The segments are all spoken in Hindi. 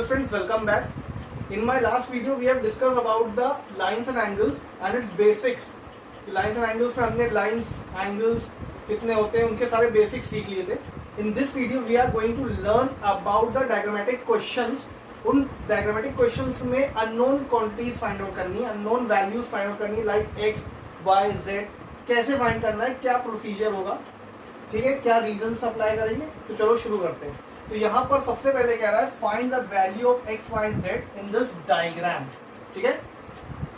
Friends, welcome back. In my last video we have discussed about the lines and angles and its basics. Lines and angles में हमने lines, angles कितने होते हैं उनके सारे basics सीख लिए थे. In this video we are going to learn about the diagrammatic questions. उन diagrammatic questions में unknown quantities find out करनी, unknown values find out करनी like x, y, z. कैसे find करना है, क्या procedure होगा, ठीक है, क्या रीजंस अप्लाई करेंगे. तो चलो शुरू करते हैं. तो यहाँ पर सबसे पहले कह रहा है find the value of x y and z in this diagram. ठीक है,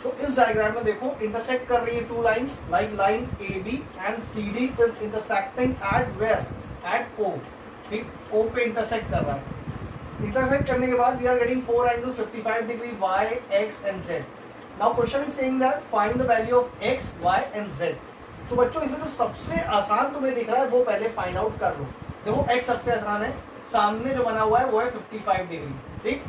तो इस डायग्राम में देखो इंटरसेक्ट कर रही है two lines like line A B and C D is intersecting at where, at O. ठीक, ओ पे इंटरसेक्ट कर रहा है. इंटरसेक्ट करने के बाद we are getting four angles 55 degree y x and z. Now question is saying that find the value of x y and z. तो बच्चों इसमें जो सबसे आसान तुम्हें दिख रहा है वो पहले फाइंड आउट कर लो. देखो एक्स सबसे आसान है, सामने जो बना हुआ है वो है 55 डिग्री. ठीक,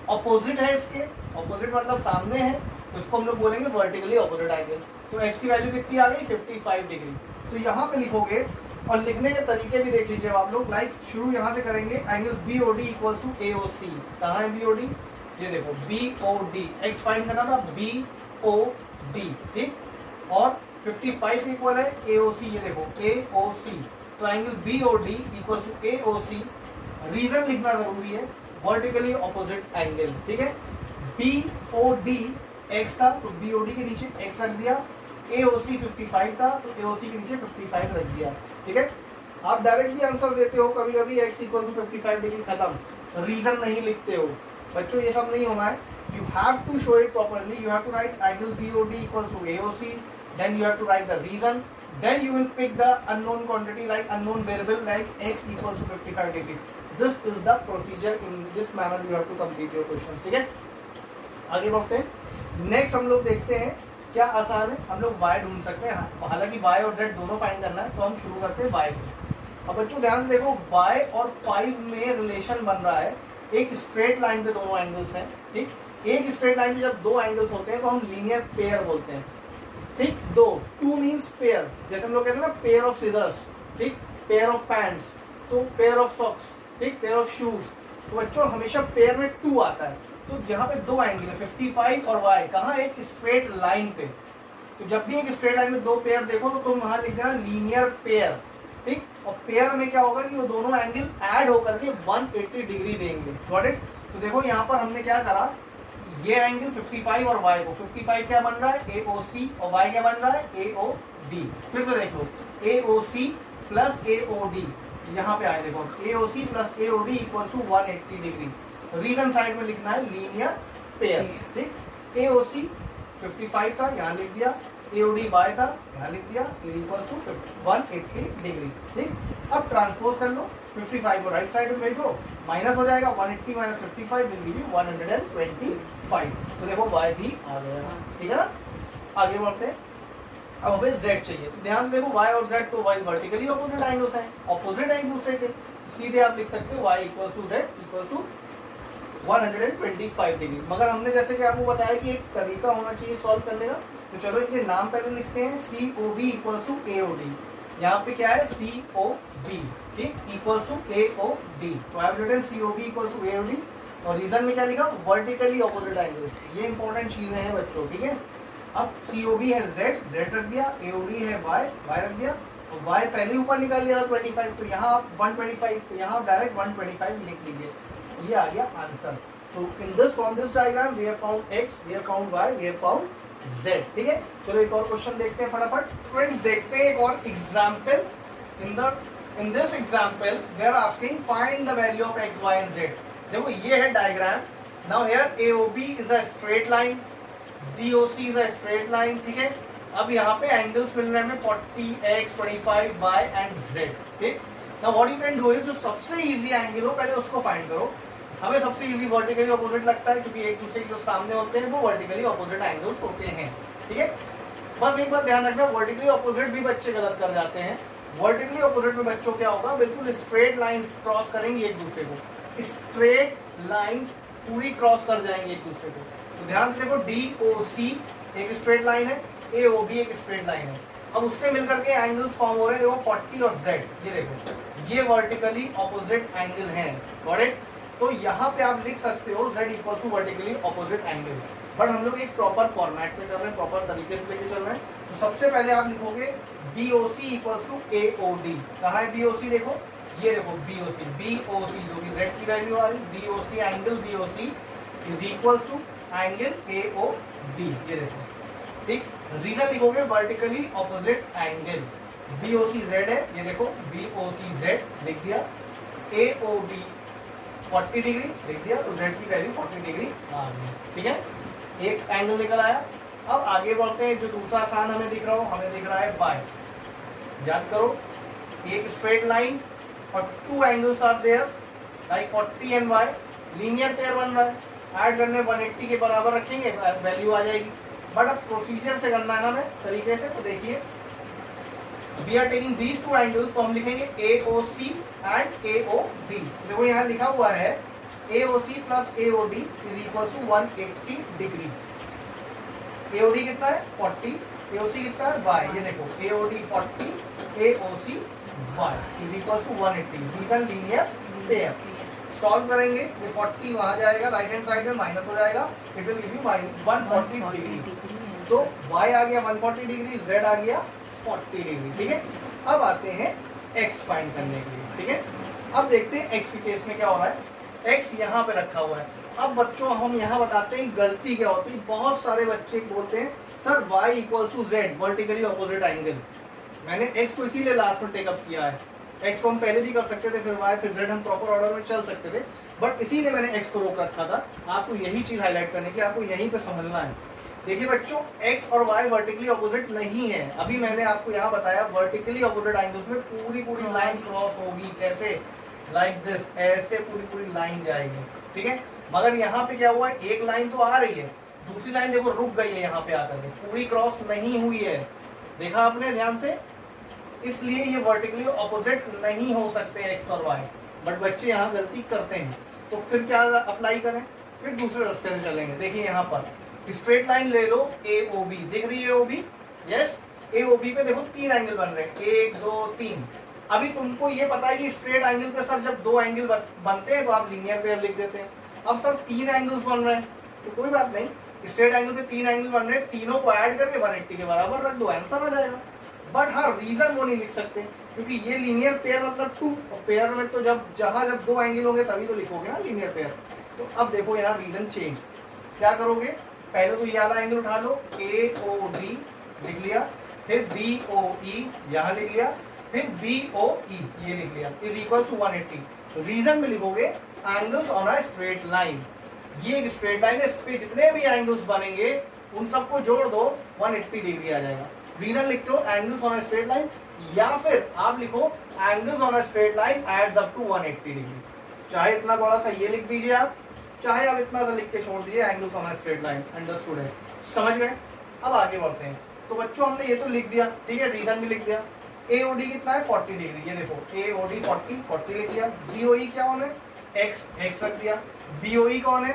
ऑपोजिट है इसके, ऑपोजिट मतलब सामने है, तो इसको हम लोग बोलेंगे वर्टिकली ऑपोजिट एंगल. तो एक्स की वैल्यू कितनी आ गई 55 डिग्री. तो यहाँ पे लिखोगे और लिखने के तरीके भी देख लीजिए आप लोग. लाइक शुरू यहाँ से करेंगे, angle B O D equal to A O C. कहाँ है बी ओ डी, ये देखो B O D. X find करना था बी ओ डी. ठीक, और 55 के इक्वल है ए ओ सी. ये देखो ए ओ सी. तो angle B O D equal to A O C. Reason लिखना जरूरी है, वर्टिकली ऑपोजिट एंगल. ठीक है, बी ओ डी एक्स था तो बी ओ डी के नीचे एक्स रख दिया. ए ओ सी 55 था तो ए ओ सी के नीचे 55 रख दिया. ठीक है, आप डायरेक्ट भी आंसर देते हो कभी कभी एक्स इक्वल टू 55 डिग्री खत्म, रीजन नहीं लिखते हो. बच्चों ये सब नहीं होना है. You have to show it properly. You have to write angle B O D equal to A O C, then you have to write the reason, then you will pick the unknown quantity like unknown variable like x equals to 55 degree. This is the procedure. In this manner you have to complete your questions. ठीक है, आगे बढ़ते हैं. नेक्स्ट हम लोग देखते हैं क्या आसान है, हम लोग y ढूंढ सकते हैं. हालांकि y और z दोनों फाइंड करना है, तो हम शुरू करते हैं y से. अब बच्चों ध्यान से देखो, y और 5 में रिलेशन बन रहा है. एक स्ट्रेट लाइन पे दोनों एंगल्स हैं. ठीक, एक स्ट्रेट लाइन पे जब दो एंगल्स होते हैं तो हम लीनियर पेयर बोलते हैं. ठीक, दो, टू मीन्स पेयर. जैसे हम लोग कहते हैं ना पेयर ऑफ सीजर्स. ठीक, पेयर ऑफ पैंट्स, तो पेयर ऑफ सॉक्स. ठीक, पेयर ऑफ शूज. तो बच्चों हमेशा पेयर में टू आता है. तो यहाँ पे दो एंगल है 55 और y, कहाँ एक स्ट्रेट लाइन पे. तो जब भी एक स्ट्रेट लाइन में दो पेयर देखो तो तुम वहां लिख देना लीनियर पेयर. ठीक, और पेयर में क्या होगा कि वो दोनों एंगल ऐड होकर के 180 डिग्री देंगे. Got it. तो देखो यहाँ पर हमने क्या करा, ये एंगल 55 और y को, 55 क्या बन रहा है AOC और y क्या बन रहा है AOD. फिर से देख लो AOC प्लस AOD, यहाँ पे आए देखो AOC plus AOD equal to 180 degree. Reason side में लिखना है लीनियर पेयर. ठीक, AOC 55 था यहाँ लिख दिया, AOD y था यहाँ लिख दिया, इक्वल टू 180 डिग्री. ठीक, अब ट्रांसपोज कर लो, 55 को राइट साइड में भेजो, माइनस हो जाएगा 180 माइनस 55 विल गिव यू 125. तो देखो y भी आ गया. ठीक है ना, आगे बढ़ते हैं. अब हमें z चाहिए. तो ध्यान देखो y और z तो y वर्टिकली ऑपोजिट एंगल्स हैं, ऑपोजिट है एक दूसरे के. सीधे आप लिख सकते हो y equal to z equal to 125 degree. मगर हमने जैसे कि आपको बताया कि एक तरीका होना चाहिए सॉल्व करने का. तो चलो इनके नाम पहले लिखते हैं. COB equal to AOD. यहाँ पे क्या है COB. ठीक, इक्वल टू AOD. तो I have written COB equal to AOD. और रीजन में क्या लिखा, वर्टिकली ऑपोजिट एंगल्स. ये इंपॉर्टेंट चीजें हैं बच्चों. ठीक है, अब COB है z रख दिया, AOD है y रख दिया. तो y पहले ऊपर निकाल लिया था 25, तो यहाँ आप 125, तो यहाँ आप डायरेक्ट 125 लिख लीजिए. ये आ गया आंसर. तो in this from this diagram we have found x, we have found y, we have found z. ठीक है, चलो एक और क्वेश्चन देखते हैं फटाफट. फ्रेंड्स देखते हैं एक और example. In this example they are asking find the value of x, y and z. देखो ये है diagram. Now here AOB is a straight line, DOC is a straight line. ठीक है, अब यहाँ पे एंगल्स मिल रहे हैं 40x, 25, y एंड z. ठीक, now what you can do is जो सबसे इजी एंगल हो पहले उसको फाइंड करो. हमें सबसे इजी वर्टिकली ऑपोजिट लगता है क्योंकि एक दूसरे के जो सामने होते हैं वो वर्टिकली ऑपोजिट एंगल्स होते हैं. ठीक है, बस एक बात ध्यान रखना, वर्टिकली ऑपोजिट भी बच्चे गलत कर जाते हैं. वर्टिकली ऑपोजिट में बच्चों क्या होगा, बिल्कुल स्ट्रेट लाइंस क्रॉस करेंगे एक दूसरे को. स्ट्रेट लाइंस पूरी क्रॉस कर जाएंगे एक दूसरे को. तो ध्यान से देखो DOC एक स्ट्रेट लाइन है, AOB एक स्ट्रेट लाइन है. अब उससे मिलकर के एंगल्स फॉर्म हो रहे हैं. देखो 40 और Z, ये देखो ये वर्टिकली ऑपोजिट एंगल हैं. Got it. तो यहाँ पे आप लिख सकते हो z equal to vertically opposite angle, but हम लोग एक प्रॉपर फॉर्मेट में कर रहे हैं, प्रॉपर तरीके से लेके चल रहे हैं। तो सबसे पहले आप लिखोगे BOC इक्वल टू AOD। कहाँ है BOC? देखो ये देखो BOC जो कि z की वैल्यू आ रही, BOC angle BOC is equal to angle AOD। ये देखो ठीक। रीजन लिखोगे vertically opposite angle, BOC z है, ये देखो BOC z लिख दिया, AOD 40 डिग्री लिख दिया, तो z की वैल्यू 40 डिग्री आ गई। ठीक है, एक एंगल निकल आया। अब आगे बढ़ते हैं, जो दूसरा आसान हमें दिख रहा हो, हमें दिख रहा है y। याद करो एक स्ट्रेट लाइन और two angles are there like 40 and y, linear pair बन रहा है, ऐड करने 180 के बराबर रखेंगे, वैल्यू आ जाएगी। बट अब प्रोसीजर से करना है ना हमें तरीके से, तो देखिए we are taking these two angles, तो हम लिखेंगे AOC एंड AOD। देखो यहाँ लिखा हुआ है AOC plus AOD is equal to 180 degree. AOD कितना है 40, AOC कितना है y। ये देखो AOD 40, AOC y is equal to 180। These are linear pair. Solve करेंगे, ये 40 वहां जाएगा, राइट हैंड साइड में माइनस हो जाएगा, it will give you 140 degree. तो y आ गया 140 डिग्री, z आ गया 40 डिग्री। ठीक है, अब आते हैं x फाइंड करने के लिए। ठीक है, अब देखते हैं x के केस में क्या हो रहा है। x यहाँ पे रखा हुआ है। अब बच्चों हम यहाँ बताते हैं गलती क्या होती है। बहुत सारे बच्चे बोलते हैं sir y equal to z vertically opposite angle. मैंने x को इसीलिए लास्ट में टेकअप किया है। x को हम पहले भी कर सकते थे, फिर y फिर z हम प्रॉपर ऑर्डर में चल सकते थे, बट इसीलिए मैंने x को रोक रखा था। आपको यही चीज हाईलाइट करने की, आपको यहीं पे समझना है। देखिए बच्चों, x और y वर्टिकली ऑपोजिट नहीं है। अभी मैंने आपको यहाँ बताया वर्टिकली ऑपोजिट एंगल्स में पूरी पूरी लाइन क्रॉस होगी। कैसे? लाइक दिस, ऐसे पूरी पूरी लाइन जाएगी। ठीक है, मगर यहाँ पे क्या हुआ है, एक लाइन तो आ रही है, दूसरी लाइन देखो रुक गई है यहाँ पे आकर के, पूरी क्रॉस नहीं हुई है। देखा आपने ध्यान से? इसलिए ये वर्टिकली ऑपोजिट नहीं हो सकते x और y, बट बच्चे यहाँ गलती करते हैं। तो फिर क्या अप्लाई करें? फिर दूसरे रास्ते से चलेंगे। देखिए यहाँ पर स्ट्रेट लाइन ले लो, AOB दिख रही है, AOB यस, AOB पे देखो तीन एंगल बन रहे हैं, 1 2 3। अभी तुमको ये पता है कि स्ट्रेट एंगल पे सर जब दो एंगल बनते हैं तो आप लीनियर पेयर लिख देते हैं। अब सर तीन एंगल्स बन रहे हैं तो कोई बात नहीं, स्ट्रेट एंगल पे तीन एंगल बन रहे हैं, तीनों को ऐड करके 180 के बराबर रख दो, आंसर आ जाएगा। बट हाँ, रीजन वो नहीं लिख सकते क्योंकि ये लीनियर पेयर मतलब टू, और पेयर में तो जब दो एंगल होंगे तभी तो लिखोगे ना लीनियर पेयर। तो अब देखो यहाँ रीजन चेंज, क्या करोगे? पहले तो ये वाला एंगल उठा लो, AOD लिख लिया, फिर BOE यहाँ लिख लिया, फिर BOE ये लिख लिया, इज इक्वल टू 180। रीजन में लिखोगे angles on a straight line. ये एक स्ट्रेट लाइन है, इस पे जितने भी एंगल्स बनेंगे उन सबको जोड़ दो, 180 डिग्री आ जाएगा। रीजन लिखते हो angles on a straight line, या फिर आप लिखो angles on a straight line adds up to 180 degree. चाहे इतना बड़ा सा ये लिख दीजिए आप, चाहे आप इतना सा लिख के छोड़ दीजिए angles on a straight line. Understood है? समझ गए? अब आगे बढ़ते हैं। तो बच्चों हमने ये तो लिख दिया, ठीक है, रीजन भी लिख दिया। AOD कितना है 40 डिग्री, ये देखो AOD 40 लिख लिया। BOE क्या होने, x रख दिया। BOE कौन है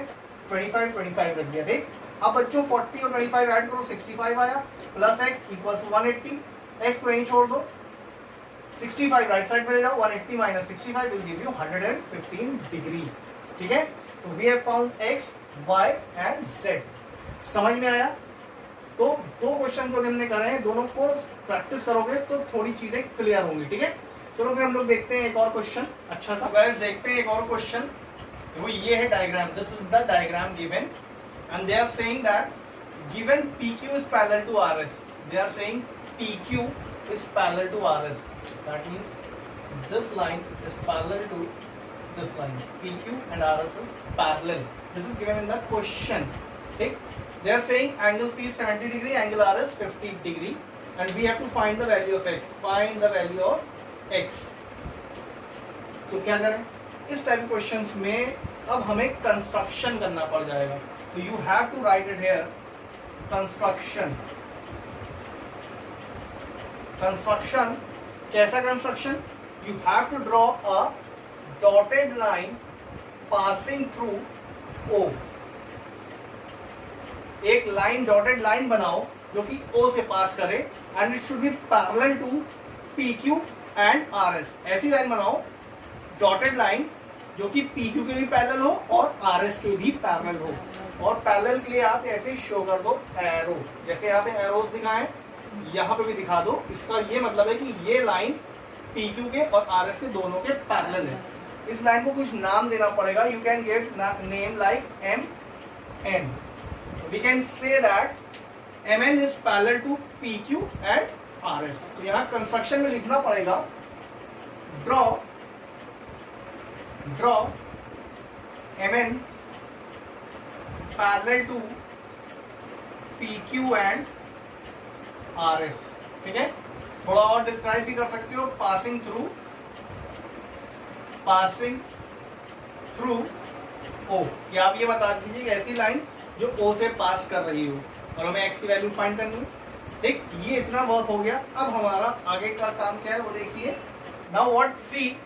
25 रख दिया। ठीक, अब बच्चों 40 और 25 ऐड करो, 65 आया, plus x equal to 180। x को यहीं छोड़ दो, 65 राइट साइड में ले जाओ, 180 minus 65 will give you 115 degree. ठीक है, तो we have found x, y and z। समझ में आया? तो दो क्वेश्चन जो हमने करे हैं, दोनों को प्रैक्टिस करोगे तो थोड़ी चीजें क्लियर होंगी। ठीक है, चलो फिर हम लोग देखते हैं एक और क्वेश्चन अच्छा सा। गाइस देखते हैं एक और क्वेश्चन। वो ये है diagram, this is the diagram given and they are saying that given PQ is parallel to RS. They are saying PQ is parallel to RS. That means this line is parallel to this line. PQ and RS is parallel. This is given in the question. Okay? They are saying angle P is 70 degree, angle R is 50 degree, and we have to find the value of x. Find the value of x. तो क्या करें इस टाइप क्वेश्चंस में? अब हमें कंस्ट्रक्शन करना पड़ जाएगा, तो you have to write it here, construction. Construction कैसा construction? You have to draw a dotted line passing through O। एक लाइन, डॉटेड लाइन बनाओ जो कि O से पास करे, and it should be parallel to PQ and RS। ऐसी लाइन बनाओ, डॉटेड लाइन जो कि PQ के भी पैरेलल हो और RS के भी पैरेलल हो। और पैरेलल के लिए आप ऐसे शो कर दो एरो, जैसे यहाँ पे एरोस दिखाएं, यहाँ पे भी दिखा दो। इसका ये मतलब है कि ये लाइन PQ के और RS के दोनों के पैरेलल है। इस लाइन को कुछ नाम देना पड़ेगा। You can give name like MN। We can say that MN is parallel to PQ and RS। तो यहाँ कंस्ट्रक्शन में लिखना पड़ेगा draw MN parallel to PQ and RS। ठीक है, थोड़ा और डिस्क्राइब भी कर सकते हो, पासिंग थ्रू O। या आप ये बता दीजिए कि ऐसी लाइन जो O से पास कर रही हो और हमें x की वैल्यू फाइंड करनी है। ठीक, ये इतना वर्क हो गया। अब हमारा आगे का काम क्या है वो देखिए। Now what, see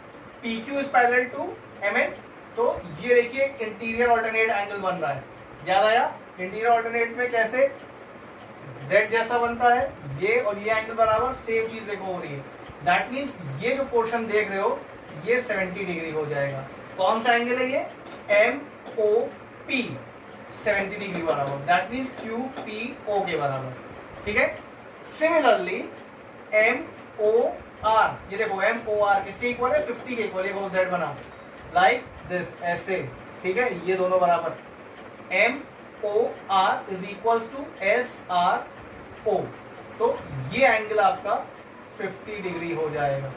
PQ is parallel to MN। तो ये देखिए इंटीरियर ऑल्टरनेट एंगल बन रहा है। याद आया इंटीरियर ऑल्टरनेट में कैसे Z जैसा बनता है, ये और ये एंगल बराबर, सेम चीज देखो हो रही है। दैट मीन्स ये जो पोर्शन देख रहे हो ये 70 डिग्री हो जाएगा। कौन सा एंगल है ये? MOP, 70 डिग्री बराबर। दैट मीन्स QPO के बराबर। ठीक है, सिमिलरली MOR, ये देखो MOR किसके इक्वल है? 50 के इक्वल। ये Z बना लाइक दिस, ऐसे। ठीक है, ये दोनों बराबर। MOR is equals to SRO। तो ये एंगल आपका 50 डिग्री हो जाएगा।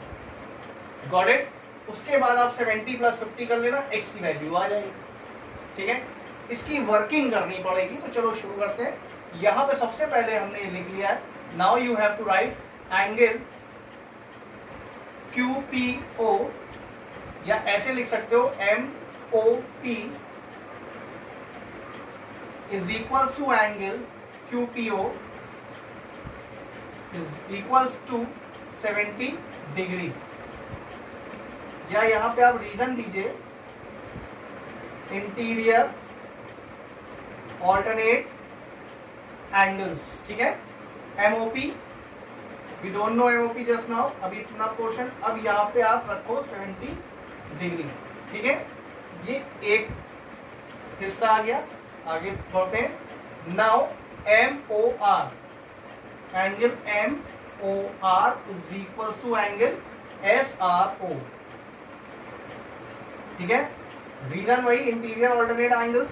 Got it? उसके बाद आप 70 प्लस 50 कर लेना, x की वैल्यू आ जाएगी। ठीक है, इसकी वर्किंग करनी पड़ेगी। तो चलो शुरू करते हैं। यहां पे सबसे पहले हमने ये लिख लिया है। Now you have to write angle QPO, या ऐसे लिख सकते हो MOP is equals to angle QPO is equals to 70 degree. या यहां पे आप रीजन दीजिए इंटीरियर ऑल्टरनेट एंगल्स। ठीक है, MOP, we don't know MOP just now, अभी इतना पोर्शन। अब यहाँ पे आप रखो 70 डिग्री। ठीक है, ये एक हिस्सा आ गया। आगे बढ़ते हैं। Now MOR, angle MOR is equals to angle SRO। ठीक है, रीजन वही, interior alternate angles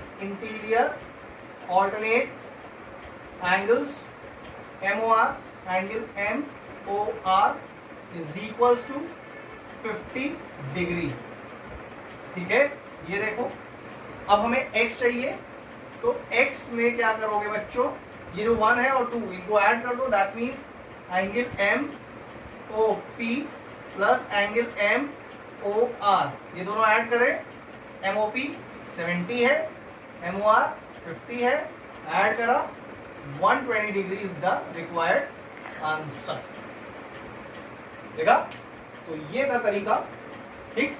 MOR, angle MOR is equals to 50 degree. ठीक है, ये देखो। अब हमें x चाहिए, तो x में क्या करोगे बच्चों? ये जो 1 है और 2 इनको ऐड कर दो। That means angle MOP plus angle MOR, ये दोनों ऐड करें। MOP 70 है, MOR 50 है, ऐड करा 120 degree is the required answer. देखा? तो ये था तरीका। ठीक,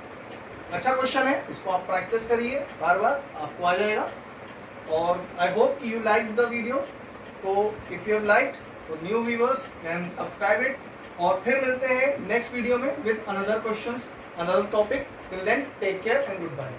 अच्छा क्वेश्चन है, इसको आप प्रैक्टिस करिए बार बार, आपको आ जाएगा। और I hope you like the video. तो इफ यू हैव लाइक्ड, तो new viewers can subscribe it. और फिर मिलते हैं नेक्स्ट वीडियो में with another questions, another topic. Till then take care and good bye.